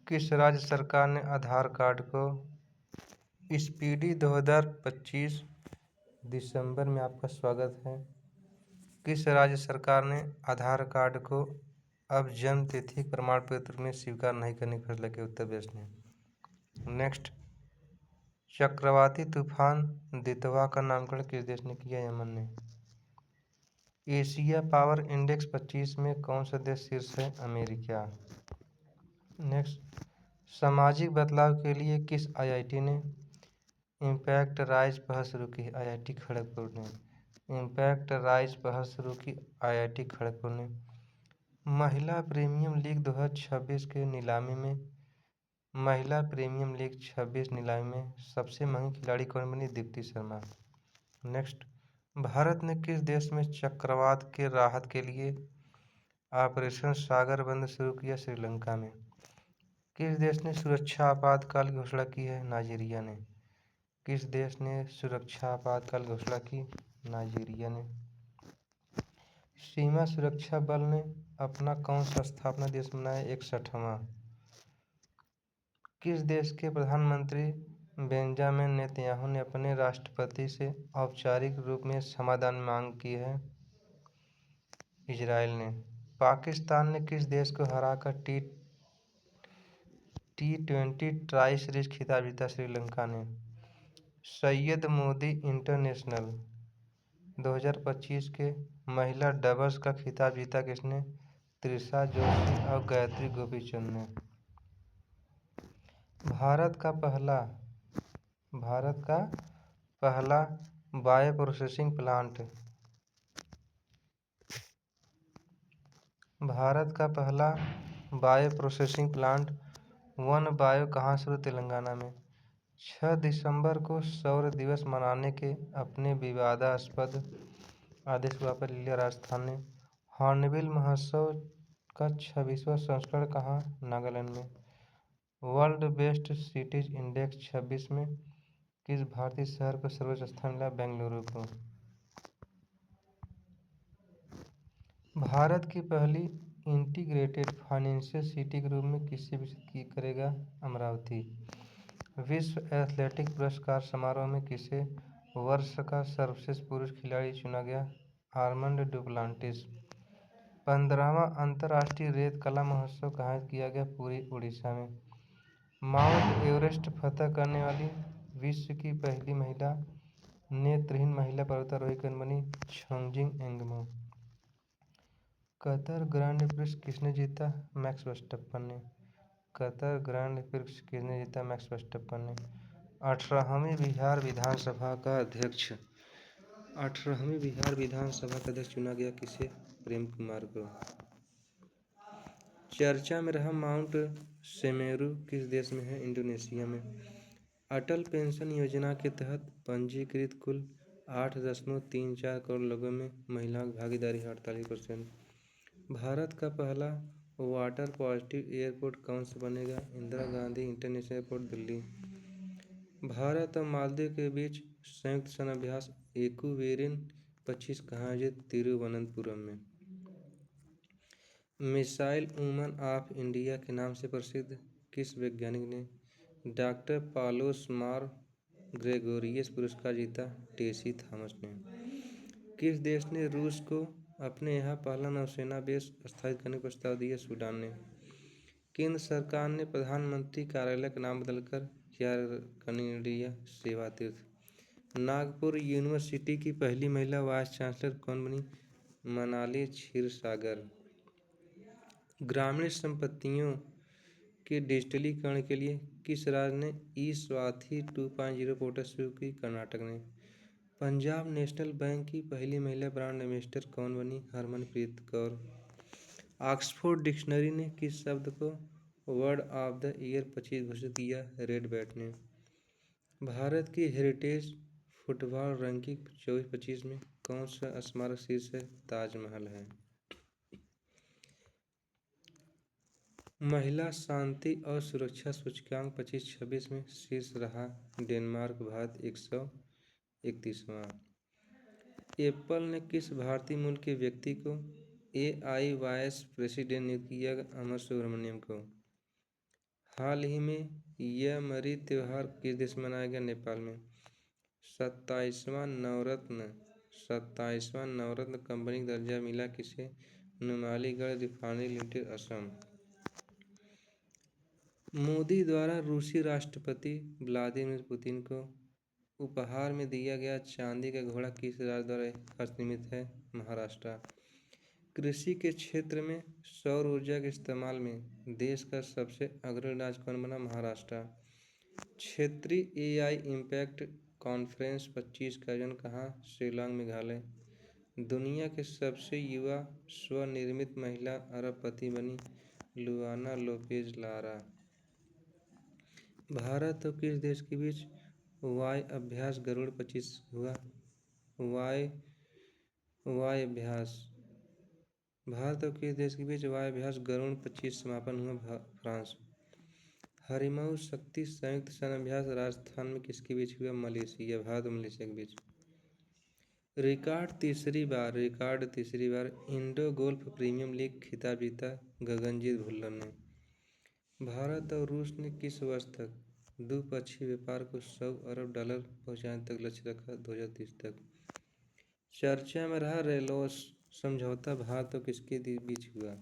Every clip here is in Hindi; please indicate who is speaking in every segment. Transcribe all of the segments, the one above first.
Speaker 1: किस राज्य सरकार ने आधार कार्ड को स्पीडी 2025 दिसंबर में आपका स्वागत है। किस राज्य सरकार ने आधार कार्ड को अब जन्म तिथि प्रमाण पत्र में स्वीकार नहीं करने का फैसला किया? उत्तर प्रदेश ने। नेक्स्ट, चक्रवाती तूफान दितवा का नामकरण किस देश ने किया? यमन ने। एशिया पावर इंडेक्स 25 में कौन सा देश शीर्ष है? अमेरिका। नेक्स्ट, सामाजिक बदलाव के लिए किस आईआईटी ने इम्पैक्ट राइज पहल शुरू की? आईआईटी खड़गपुर ने। इम्पैक्ट राइज पहल शुरू की आईआईटी खड़गपुर ने। महिला प्रीमियम लीग 2026 के नीलामी में महिला प्रीमियम लीग 26 नीलामी में सबसे महंगी खिलाड़ी कौन बनी? दीप्ति शर्मा। नेक्स्ट, भारत ने किस देश में चक्रवात के राहत के लिए ऑपरेशन सागर बंद शुरू किया? श्रीलंका में। किस देश ने सुरक्षा आपातकाल की घोषणा की है? नाइजीरिया ने। किस देश ने सुरक्षा आपातकाल घोषणा की? नाइजीरिया ने। सीमा सुरक्षा बल ने अपना कौन सा स्थापना दिवस मनाया? 61वां। किस देश के प्रधानमंत्री बेंजामिन नेतन्याहू ने अपने राष्ट्रपति से औपचारिक रूप में समाधान मांग की है? इजराइल ने। पाकिस्तान ने किस देश को हराकर टी20 ट्राई सीरीज खिताब जीता? श्रीलंका ने। सैयद मोदी इंटरनेशनल 2025 के महिला डबल्स का खिताब जीता किसने? त्रिशा जोशी और गायत्री गोपीचंद ने। भारत का पहला bio processing plant one bio कहाँ शुरू? तेलंगाना में। 6 दिसंबर को सौर दिवस मनाने के अपने विवादास्पद आदेश को वापस ले लिया राजस्थान ने। हॉर्नबिल महोत्सव का 26वां संस्करण कहाँ? नागालैंड में। वर्ल्ड बेस्ट सिटीज इंडेक्स 26 में किस भारतीय शहर को सर्वोच्च स्थान मिला? बेंगलुरु को। भारत की पहली इंटीग्रेटेड फाइनेंशियल सिटी के रूप में किसे विकसित करेगा? अमरावती। विश्व एथलेटिक पुरस्कार समारोह में किसे वर्ष का सर्वश्रेष्ठ पुरुष खिलाड़ी चुना गया? Armand Duplantis. 15वां अंतर्राष्ट्रीय रेत कला महोत्सव कहाँ किया गया? पुरी, उड़ीसा में। माउंट एवरेस्ट फतह करने वाली विश्व की पहली महिला नेत्रहीन महिला पर्वतारोही कौन बनी? छोंजिंग एंगमो। कतर ग्रांड प्रिक्स किसने जीता? मैक्स वर्स्टैपन ने। कतर ग्रांड प्रिक्स किसने जीता? मैक्स वर्स्टैपन ने। 18वीं बिहार विधानसभा का अध्यक्ष चुना गया किसे? प्रेम कुमार को। चर्चा में रहा माउंट सेमेरू किस देश में है? इंडोनेशिया में। अटल पेंशन योजना के तहत पंजीकृत कुल 8.34 करोड़ लोगों में महिलाओं की भागीदारी 48%। भारत का पहला वाटर पॉजिटिव एयरपोर्ट कौन सा बनेगा? Indira Gandhi international airport, Delhi. भारत और मालदीव के बीच संयुक्त सैन्य अभ्यास एक्वेरिन 25 कहाँ आयोजित? तिरुवनंतपुरम में। मिसाइल वुमन ऑफ इंडिया के नाम से प्रसिद्ध किस वैज्ञानिक ने डॉक्टर पालोस मार ग्रेगोरियस पुरस्कार जीता? टेसी थॉमस ने। किस देश ने रूस को अपने यहाँ पहला नौसेना बेस स्थापित करने का प्रस्ताव दिया? सूडान ने। केंद्र सरकार ने प्रधानमंत्री कार्यालय का नाम बदलकर किया कनीडिया सेवा तीर्थ। नागपुर यूनिवर्सिटी की पहली महिला वाइस चांसलर कौन बनी? मनाली क्षीरसागर। ग्रामीण संपत्तियों के डिजिटलीकरण के लिए किस राज्य ने ई-स्वाथी 2.0 पोर्टल शुरू की? कर्नाटक ने। पंजाब नेशनल बैंक की पहली महिला ब्रांड एम्बेसडर कौन बनी? हरमनप्रीत कौर। ऑक्सफोर्ड डिक्शनरी ने किस शब्द को वर्ड ऑफ द ईयर 25 घोषित किया? रेडबैट ने। भारत की हेरिटेज फुटबॉल रैंकिंग 24-25 में कौन सा स्मारक शीर्ष है? ताजमहल है। महिला शांति और सुरक्षा सूचकांक 25-26 में शीर्ष रहा डेनमार्क, भारत 131वां। एप्पल ने किस भारतीय मूल के व्यक्ति को AI वाइस प्रेसिडेंट नियुक्त किया? अमर सुब्रमण्यम को। हाल ही में यह मरी त्यौहार किस देश में मनाया गया? नेपाल में। 27वां नवरत्न कंपनी का दर्जा मिला किसे? Numaligarh refinery limited, Assam. मोदी द्वारा रूसी राष्ट्रपति व्लादिमीर पुतिन को उपहार में दिया गया चांदी का घोड़ा किस राज्य द्वारा हस्तनिर्मित है? महाराष्ट्र। कृषि के क्षेत्र में सौर ऊर्जा के इस्तेमाल में देश का सबसे अग्रणी राज्य कौन बना? महाराष्ट्र। क्षेत्रीय एआई इम्पैक्ट कॉन्फ्रेंस 25 का आयोजन कहाँ? शिलांग, मेघालय। दुनिया के सबसे युवा स्वनिर्मित महिला अरबपति बनी लुआना लोपेज लारा। भारत और किस देश के बीच वायु अभ्यास गरुड़ 25 हुआ? वायु अभ्यास। भारत और किस देश के बीच वायु अभ्यास गरुड़ 25 समापन हुआ? फ्रांस। हरिमऊ शक्ति संयुक्त सैन्य अभ्यास राजस्थान में किसके बीच हुआ? मलेशिया, भारत और मलेशिया के बीच। रिकॉर्ड तीसरी बार इंडो गोल्फ प्रीमियर लीग खिताब जीता गगनजीत भुल्लर ने। भारत और रूस ने किस वर्ष तक द्विपक्षीय व्यापार को $100 अरब पहुंचाने तक लक्ष्य रखा? 2030 तक। चर्चा में रहा रेलोस समझौता भारत और किसके बीच हुआ?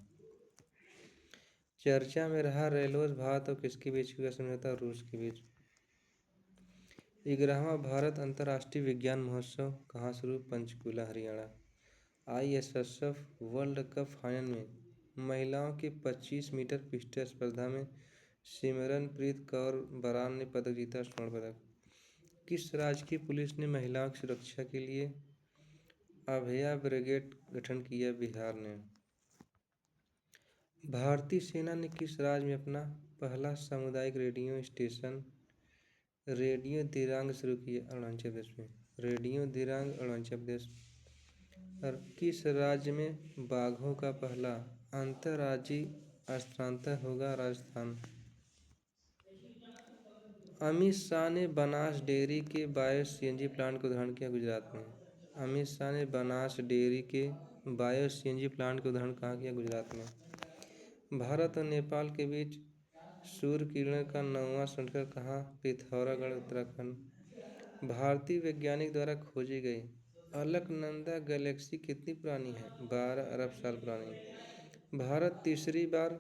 Speaker 1: चर्चा में रहा रेलोस भारत और किसके बीच हुआ समझौता? रूस के बीच। 11वां भारत अंतर्राष्ट्रीय विज्ञान महोत्सव कहाँ शुरू? Panchkula, Haryana. ISSF world cup final में महिलाओं की 25 मीटर पिस्टल स्पर्धा में सिमरनप्रीत कौर बरान ने पदक जीता, स्वर्ण पदक। किस राज्य की पुलिस ने महिलाओं की सुरक्षा के लिए अभया ब्रिगेड गठन किया? बिहार ने। भारतीय सेना ने किस राज्य में अपना पहला सामुदायिक रेडियो स्टेशन रेडियो दिरांग शुरू किया? अरुणाचल प्रदेश में। रेडियो दिरांग, अरुणाचल प्रदेश। और किस राज्य में बाघों का पहला अंतर्राज्यीय स्थानांतरण होगा? राजस्थान। अमित शाह ने बनास डेयरी के बायो सीएनजी प्लांट का उद्घाटन किया, गुजरात में। अमित शाह ने बनास डेयरी के बायो सीएनजी प्लांट का उद्घाटन कहाँ किया? गुजरात में। भारत और नेपाल के बीच सूर्य किरणों का 9वां संस्करण कहाँ? पिथौरागढ़, उत्तराखंड। भारतीय वैज्ञानिक द्वारा खोजी गई अलकनंदा गैलेक्सी कितनी पुरानी है? 12 अरब साल पुरानी। भारत तीसरी बार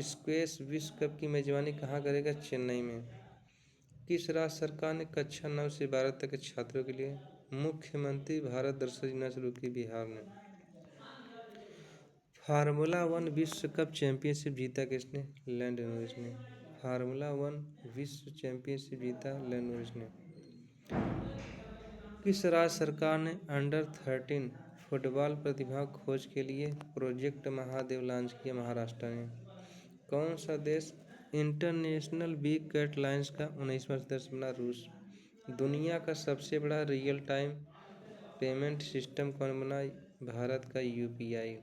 Speaker 1: स्क्वैश विश्व कप की मेजबानी कहाँ करेगा? चेन्नई में। किस राज्य सरकार ने कक्षा 9 से 12 तक के छात्रों के लिए मुख्यमंत्री भारत दर्शन योजना शुरू की? बिहार ने। फार्मूला 1 विश्व कप चैंपियनशिप जीता किसने? लैंड नॉरिस ने। फार्मूला 1 विश्व चैंपियनशिप जीता लैंड नॉरिस ने। किस राज्य सरकार ने अंडर-13 फुटबॉल प्रतिभा खोज के लिए प्रोजेक्ट महादेव लॉन्च किया? महाराष्ट्र ने। कौन सा देश इंटरनेशनल बिग कैट लाइन्स का 19वां सदस्य बना? रूस। दुनिया का सबसे बड़ा रियल टाइम पेमेंट सिस्टम कौन बना? भारत का UPI।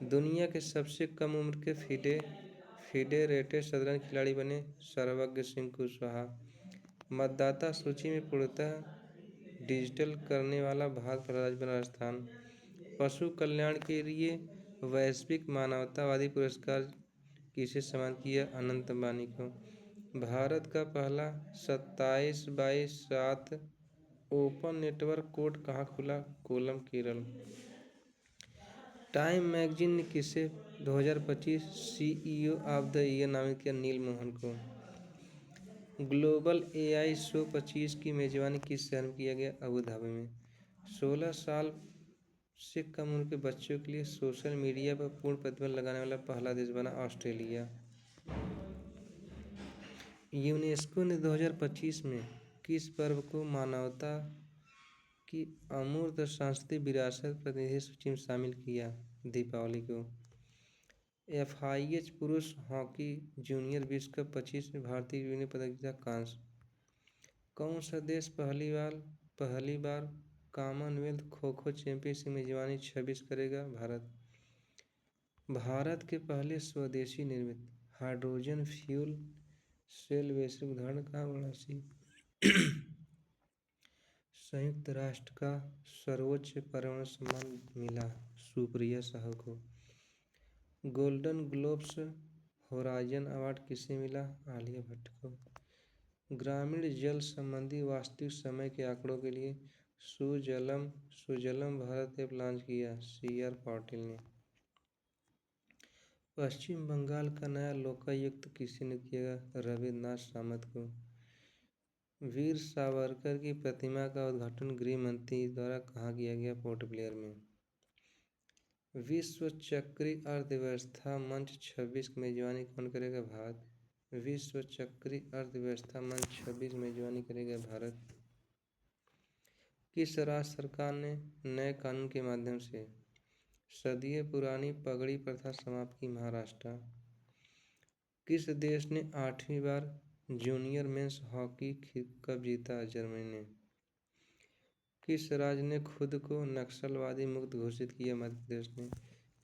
Speaker 1: दुनिया के सबसे कम उम्र के फेडरेटेड शतरंज खिलाड़ी बने सर्वज्ञ सिंह कुशवाहा। मतदाता सूची में पूर्णतः डिजिटल करने वाला भारत पहला राज्य बना, राजस्थान। पशु कल्याण के लिए वैश्विक मानवतावादी पुरस्कार किसे सम्मानित किया? अनंत अंबानी को। भारत का पहला 27/7 ओपन नेटवर्क कोर्ट कहाँ खुला? कोल्लम, केरल। टाइम मैगजीन ने किसे 2025 CEO ऑफ द ईयर नामित किया? नील मोहन को। ग्लोबल AI शो 25 की मेजबानी किस शहर में किया गया? अबू धाबी में। 16 साल से कम उम्र के बच्चों के लिए सोशल मीडिया पर पूर्ण प्रतिबंध लगाने वाला पहला देश बना, ऑस्ट्रेलिया। यूनेस्को ने 2025 में किस पर्व को मानवता की अमूर्त सांस्कृतिक विरासत प्रतिनिधि सूची में शामिल किया? दीपावली को। FIH पुरुष हॉकी जूनियर विश्व कप 25 में भारतीय टीम ने पदक जीता, कांस्य। कौन सा देश पहली बार कॉमनवेल्थ खो खो चैंपियनशिप में मेजबानी 26 करेगा? भारत। भारत के पहले स्वदेशी निर्मित हाइड्रोजन फ्यूल सेल वैश्विक उदाहरण कहाँ? वाराणसी। संयुक्त राष्ट्र का सर्वोच्च पर्यावरण सम्मान मिला सुप्रिया साहू को। गोल्डन ग्लोब्स होराइजन अवार्ड किसे मिला? आलिया भट्ट को। ग्रामीण जल संबंधी वास्तविक समय के आंकड़ों के लिए सुजलम भारत ऐप लॉन्च किया, CR पाटिल ने। पश्चिम बंगाल का नया लोकायुक्त किसे नियुक्त किया? रविन्द्रनाथ सामंत को। वीर सावरकर की प्रतिमा का उद्घाटन गृह मंत्री द्वारा कहाँ किया गया? पोर्ट ब्लेयर में। विश्व चक्री अर्थव्यवस्था मंच 26 की मेजबानी कौन करेगा? भारत। विश्व चक्री अर्थव्यवस्था मंच 26 मेजबानी करेगा भारत। किस राज्य सरकार ने नए कानून के माध्यम से सदियों पुरानी पगड़ी प्रथा समाप्त की? महाराष्ट्र। किस देश ने 8वीं बार जूनियर मेंस हॉकी कप जीता? जर्मनी ने। किस राज्य ने खुद को नक्सलवादी मुक्त घोषित किया? मध्य प्रदेश ने।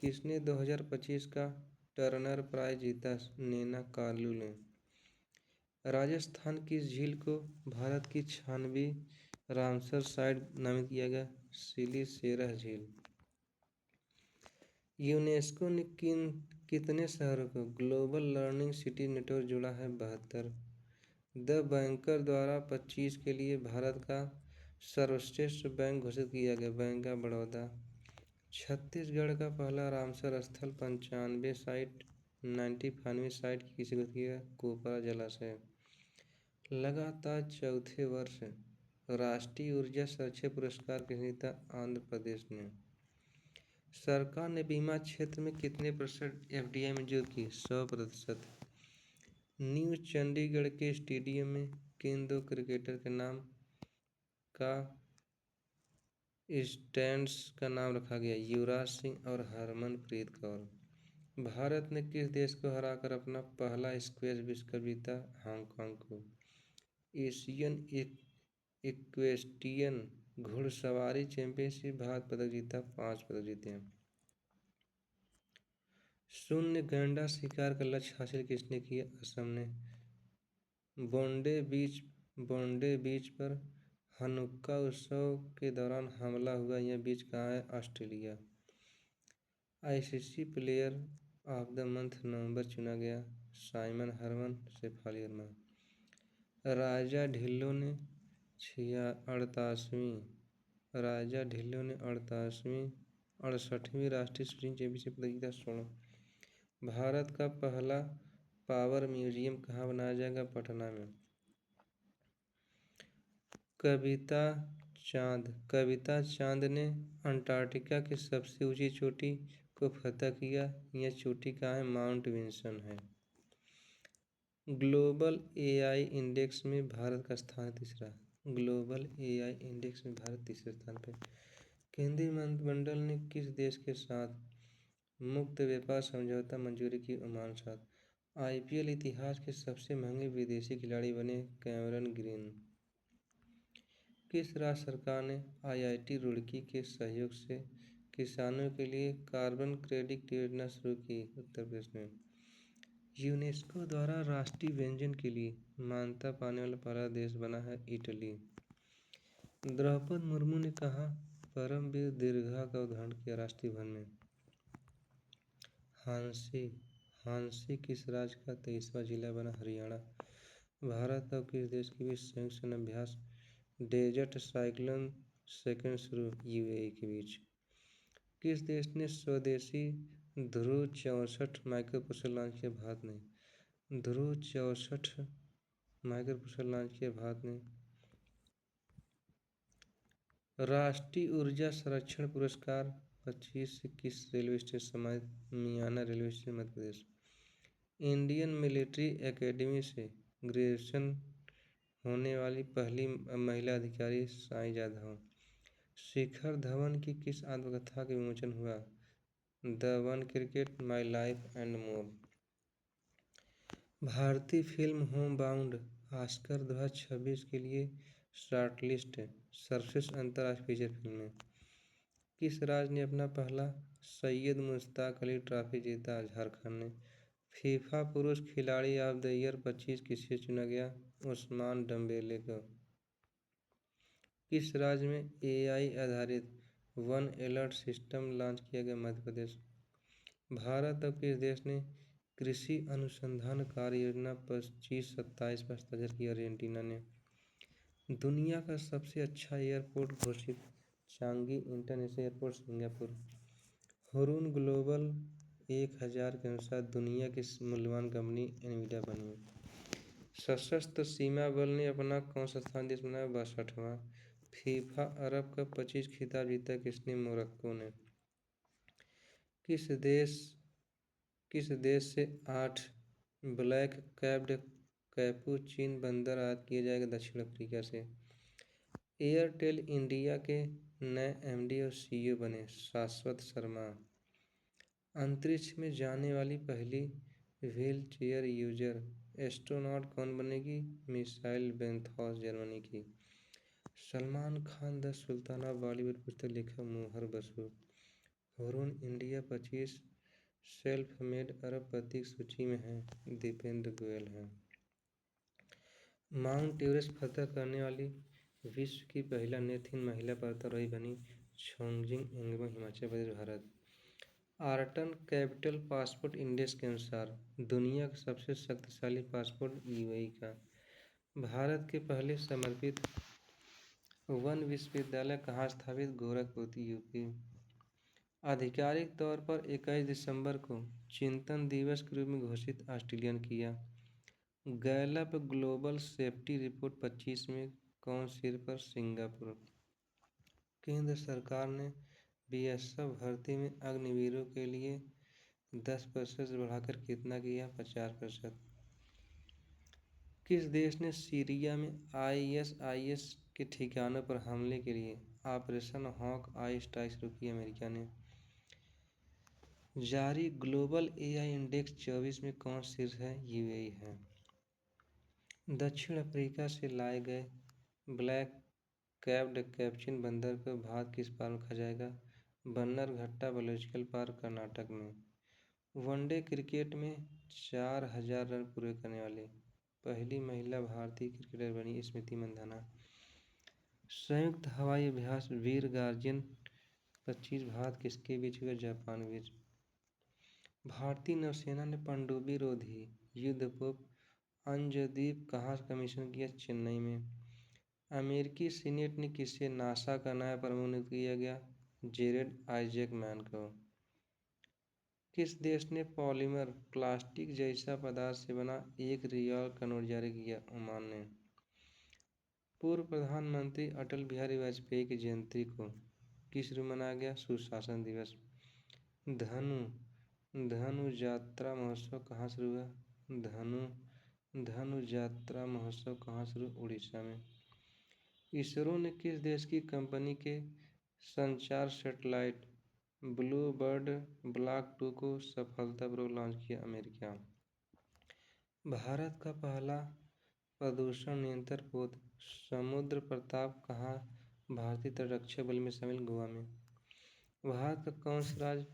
Speaker 1: किसने 2025 का टर्नर प्राइज जीता? नैना कालू ने। राजस्थान की झील को भारत की 96वीं रामसर साइट नामित किया गया? सिलीसेरा झील। यूनेस्को ने कितने शहरों को ग्लोबल लर्निंग सिटी नेटवर्क जोड़ा है? 72। द बैंकर द्वारा 25 के लिए भारत का सर्वश्रेष्ठ बैंक घोषित किया गया? Bank of Baroda. छत्तीसगढ़ का पहला रामसर स्थल 95 साइट 95वीं साइट किसे घोषित किया? कोपरा जलाशय। लगातार चौथे वर्ष राष्ट्रीय ऊर्जा संरक्षण पुरस्कार किसने जीता? आंध्र प्रदेश ने। सरकार ने बीमा क्षेत्र में कितने % FDI मंजूर की? 100%। न्यू चंडीगढ़ के स्टेडियम में किन दो क्रिकेटर के नाम का स्टैंड्स का नाम रखा गया? युवराज सिंह और हरमनप्रीत कौर। भारत ने किस देश को हराकर अपना पहला स्क्वैश विश्व कप जीता? हांगकांग को। एशियन इक्वेस्ट्रियन घुड़सवारी चैंपियनशिप भारत पदक जीता? 5 पदक जीते हैं। शून्य गैंडा शिकार का लक्ष्य हासिल किसने किया? असम ने। बोंडे बीच पर हनुक्का उत्सव के दौरान हमला हुआ यह बीच कहाँ है? Australia. ICC player of the month November चुना गया? Simon Harmon, Shafali Verma. राजा ढिल्लों ने 68वीं राष्ट्रीय शूटिंग चैंपियनशिप पदक जीता? स्वर्ण। भारत का पहला पावर म्यूजियम कहाँ बनाया जाएगा? पटना में। कविता चांद ने अंटार्कटिका की सबसे ऊंची चोटी को फतह किया। यह चोटी कहाँ है? माउंट विल्सन है। ग्लोबल AI इंडेक्स में भारत का स्थान तीसरा। ग्लोबल AI इंडेक्स में भारत तीसरे स्थान पर। केंद्रीय मंत्रिमंडल ने किस देश के साथ मुक्त व्यापार समझौता मंजूरी की? ओमान साथ। IPL इतिहास के सबसे महंगे विदेशी खिलाड़ी बने कैमरन ग्रीन। किस राज्य सरकार ने IIT रुड़की के सहयोग से किसानों के लिए कार्बन क्रेडिट योजना शुरू की? उत्तर प्रदेश ने। यूनेस्को द्वारा राष्ट्रीय व्यंजन के लिए मान्यता पाने वाला पहला देश बना है इटली। द्रौपदी मुर्मू ने कहा परमवीर दीर्घा का उद्घाटन किया? राष्ट्रीय भवन में। हांसी किस राज्य का 23वां जिला बना? हरियाणा। भारत और किस देश के बीच संयुक्त सैन्य अभ्यास डेजर्ट साइक्लोन सेकंड शुरू? UAE के बीच। किस देश ने स्वदेशी ध्रुव 64 माइक्रोप्रोसेसर लॉन्च किया? भारत ने। ध्रुव 64 माइक्रोप्रोसेसर लॉन्च किया भारत ने। राष्ट्रीय ऊर्जा संरक्षण पुरस्कार 25 किस रेलवे स्टेशन सम्मानित? मियाना railway station, Madhya Pradesh. Indian military academy से ग्रेजुएशन होने वाली पहली महिला अधिकारी साई जाधव। शिखर धवन की किस आत्मकथा का विमोचन हुआ? The one cricket my life and more. भारतीय फिल्म होम बाउंड ऑस्कर 2026 के लिए शॉर्टलिस्ट है सर्वश्रेष्ठ अंतर्राष्ट्रीय फीचर फिल्म में। किस राज्य ने अपना पहला सैयद मुश्ताक अली ट्रॉफी जीता? झारखंड ने। फीफा पुरुष खिलाड़ी ऑफ द ईयर 25 किसे चुना गया? उस्मान डेम्बेले को। किस राज्य में AI आधारित वन अलर्ट सिस्टम लॉन्च किया गया? मध्य प्रदेश। भारत और किस देश ने कृषि अनुसंधान कार्य योजना 2527 पर हस्ताक्षर किया अर्जेंटीना ने। दुनिया का सबसे अच्छा एयरपोर्ट घोषित, Changi international airport Singapore. Hurun global 1000 के अनुसार दुनिया की मूल्यवान कंपनी एनवीडिया बनी। सशस्त्र सीमा बल ने अपना कौन सा स्थान देश बनाया? 62वां। फीफा अरब कप 25 खिताब जीता किसने? मोरक्को ने। किस देश से 8 ब्लैक कैप्ड कैपुचिन बंदर आयात किया जाएगा? दक्षिण अफ्रीका से। एयरटेल इंडिया के नए एमडी और सीईओ बने शाश्वत शर्मा। अंतरिक्ष में जाने वाली पहली व्हील चेयर यूजर एस्ट्रोनॉट कौन बनेगी? मिसाइल बेंथॉस जर्मनी की। Salman Khan the sultan of Bollywood पुस्तक लेखक मोहर Basu. Hurun India 25 self made अरबपति की सूची में है, दीपेंद्र गोयल हैं। माउंट एवरेस्ट फतह करने वाली विश्व की पहला नेत्रहीन महिला पर्वतारोही बनी छोंगजिंग एंग्मो, Himachal Pradesh, Bharat. आर्टन capital passport index के अनुसार दुनिया का सबसे शक्तिशाली पासपोर्ट यूएई का। भारत के पहले समर्पित वन विश्वविद्यालय कहाँ स्थापित? गोरखपुर, यूपी। आधिकारिक तौर पर 21 दिसंबर को चिंतन दिवस के रूप में घोषित ऑस्ट्रेलियन किया। गैलप ग्लोबल सेफ्टी रिपोर्ट 25 में कौन सिर पर? सिंगापुर। केंद्र सरकार ने बीएसएफ भर्ती में अग्निवीरों के लिए 10% से बढ़ाकर कितना किया? 50%। किस देश ने सीरिया में आईएसआईएस के ठिकानों पर हमले के लिए ऑपरेशन हॉक आई स्ट्राइक शुरू की? अमेरिका ने। जारी ग्लोबल एआई इंडेक्स 24 में कौन शीर्ष है? यूएई है। दक्षिण अफ्रीका से लाए गए ब्लैक कैप्ड कैपुचिन बंदर को भारत किस पार्क में रखा जाएगा? बन्नरघट्टा बायोलॉजिकल पार्क, कर्नाटक में। वनडे क्रिकेट में 4000 रन पूरे करने वाली पहली महिला भारतीय क्रिकेटर बनी स्मृति मंधाना। संयुक्त हवाई अभ्यास वीर गार्जियन 25 भारत किसके बीच हुआ? जापान बीच। भारतीय नौसेना ने पनडुब्बी रोधी युद्धपोत अंजदीप कहाँ कमीशन किया? चेन्नई में। अमेरिकी सीनेट ने किसे नासा का नया प्रमुख नियुक्त किया गया? जेरेड आइजैकमैन को। किस देश ने पॉलीमर प्लास्टिक जैसा पदार्थ से बना एक रियल नोट जारी किया? ओमान ने। पूर्व प्रधानमंत्री अटल बिहारी वाजपेयी की जयंती को किस दिन मनाया गया? सुशासन दिवस। धनु यात्रा महोत्सव कहाँ शुरू हुआ? धनु यात्रा महोत्सव कहाँ शुरू? उड़ीसा में। इसरो ने किस देश की कंपनी के संचार सैटेलाइट ब्लू बर्ड ब्लॉक 2 को सफलतापूर्वक लॉन्च किया? अमेरिका। भारत का पहला प्रदूषण नियंत्रण पोत समुद्र प्रताप कहाँ भारतीय तटरक्षक बल में शामिल? गोवा में। भारत का कौन सा राज्य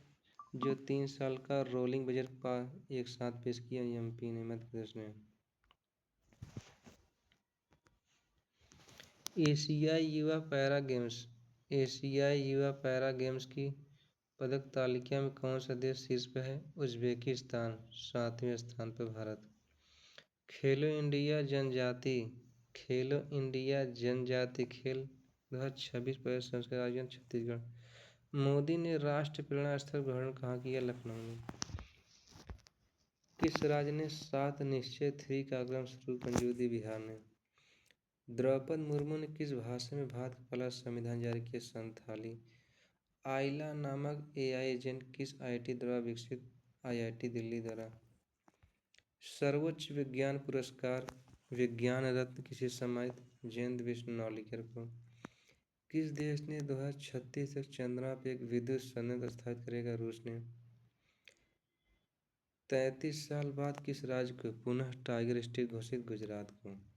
Speaker 1: जो 3 साल का रोलिंग बजट एक साथ पेश किया? एमपी ने, मध्य प्रदेश ने। एशियाई युवा पैरा गेम्स की पदक तालिका में कौन सा देश शीर्ष पर है? उज्बेकिस्तान, 7वें स्थान पर भारत। खेलो इंडिया जनजाति खेल 2026 पर संस्कृत आयोजन छत्तीसगढ़। मोदी ने राष्ट्रीय प्रेरणा स्थल ग्रहण कहाँ किया? लखनऊ में। किस राज्य ने 7 निश्चय 3 कार्यक्रम शुरू मंजूरी दी? बिहार ने। द्रौपदी मुर्मू ने किस भाषा में भारत का पहला संविधान जारी किया? संथाली। आइला नामक एआई एजेंट किस आईआईटी द्वारा विकसित? आईआईटी दिल्ली द्वारा। सर्वोच्च विज्ञान पुरस्कार विज्ञान रत्न किसे सम्मानित? जयंत विश्व नौलिकर को। किस देश ने 2036 तक चंद्रमा पर एक विद्युत संयंत्र स्थापित करेगा? रूस ने। 33 साल बाद किस राज्य को पुनः टाइगर स्टेट घोषित? गुजरात को।